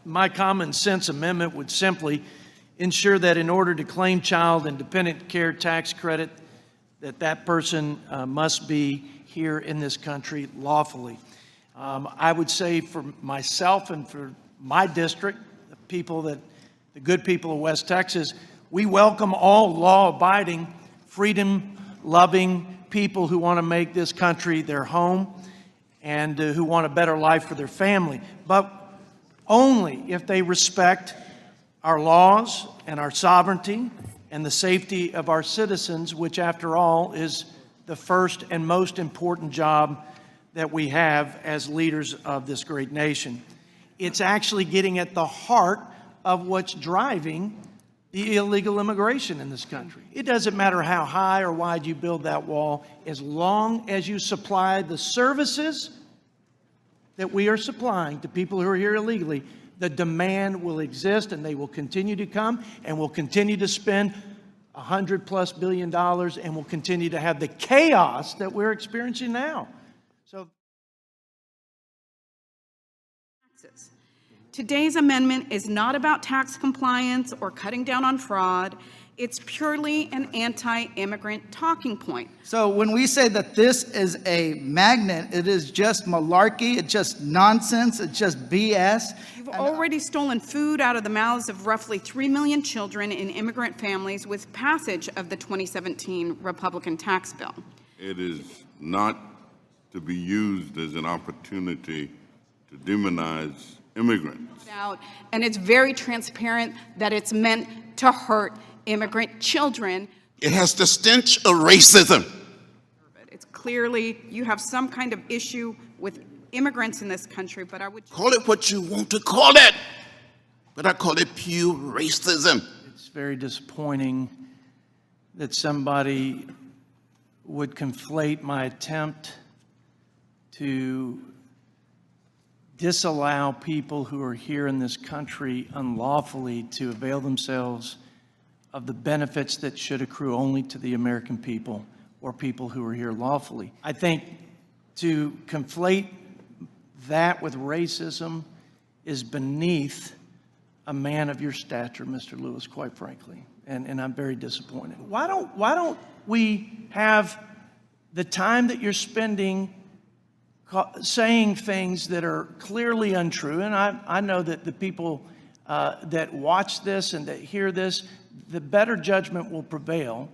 My common sense amendment would simply ensure that in order to claim child and dependent care tax credit, that person must be here in this country lawfully. I would say for myself and for my district, the good people of West Texas, we welcome all law-abiding, freedom-loving people who want to make this country their home and who want a better life for their family, but only if they respect our laws and our sovereignty and the safety of our citizens, which after all is the first and most important job that we have as leaders of this great nation. It's actually getting at the heart of what's driving the illegal immigration in this country. It doesn't matter how high or wide you build that wall, as long as you supply the services that we are supplying to people who are here illegally, the demand will exist and they will continue to come and will continue to spend $100+ billion and will continue to have the chaos that we're experiencing now. So today's amendment is not about tax compliance or cutting down on fraud. It's purely an anti-immigrant talking point. So when we say that this is a magnet, it is just malarkey, it's just nonsense, it's just BS. You've already stolen food out of the mouths of roughly 3 million children in immigrant families with passage of the 2017 Republican tax bill. It is not to be used as an opportunity to demonize immigrants. And it's very transparent that it's meant to hurt immigrant children. It has the stench of racism. It's clearly you have some kind of issue with immigrants in this country, but I would call it what you want to call it, but I call it pure racism. it's very disappointing that somebody would conflate my attempt to disallow people who are here in this country unlawfully to avail themselves of the benefits that should accrue only to the American people or people who are here lawfully. I think to conflate that with racism is beneath a man of your stature, Mr. Lewis, quite frankly, and I'm very disappointed. Why don't we have the time that you're spending saying things that are clearly untrue, and I know that the people that watch this and that hear this, the better judgment will prevail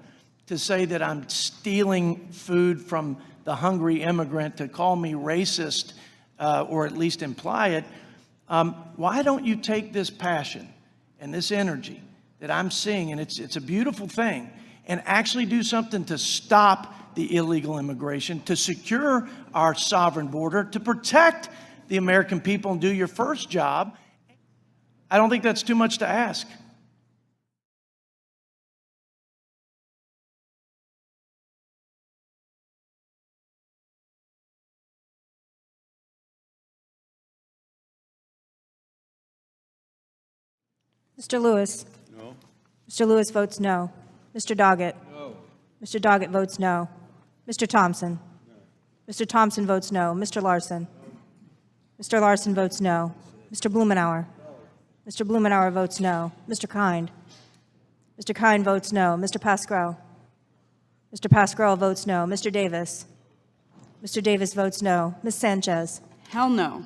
to say that I'm stealing food from the hungry immigrant, to call me racist, or at least imply it. Why don't you take this passion and this energy that I'm seeing, and it's a beautiful thing, and actually do something to stop the illegal immigration, to secure our sovereign border, to protect the American people and do your first job? I don't think that's too much to ask. Mr. Lewis? No. Mr. Lewis votes no. Mr. Doggett? No. Mr. Doggett votes no. Mr. Thompson? No. Mr. Thompson votes no. Mr. Larson? No. Mr. Larson votes no. Mr. Blumenauer? No. Mr. Blumenauer votes no. Mr. Kind? Mr. Kind votes no. Mr. Pascrell? Mr. Pascrell votes no. Mr. Davis? Mr. Davis votes no. Ms. Sanchez? hell no.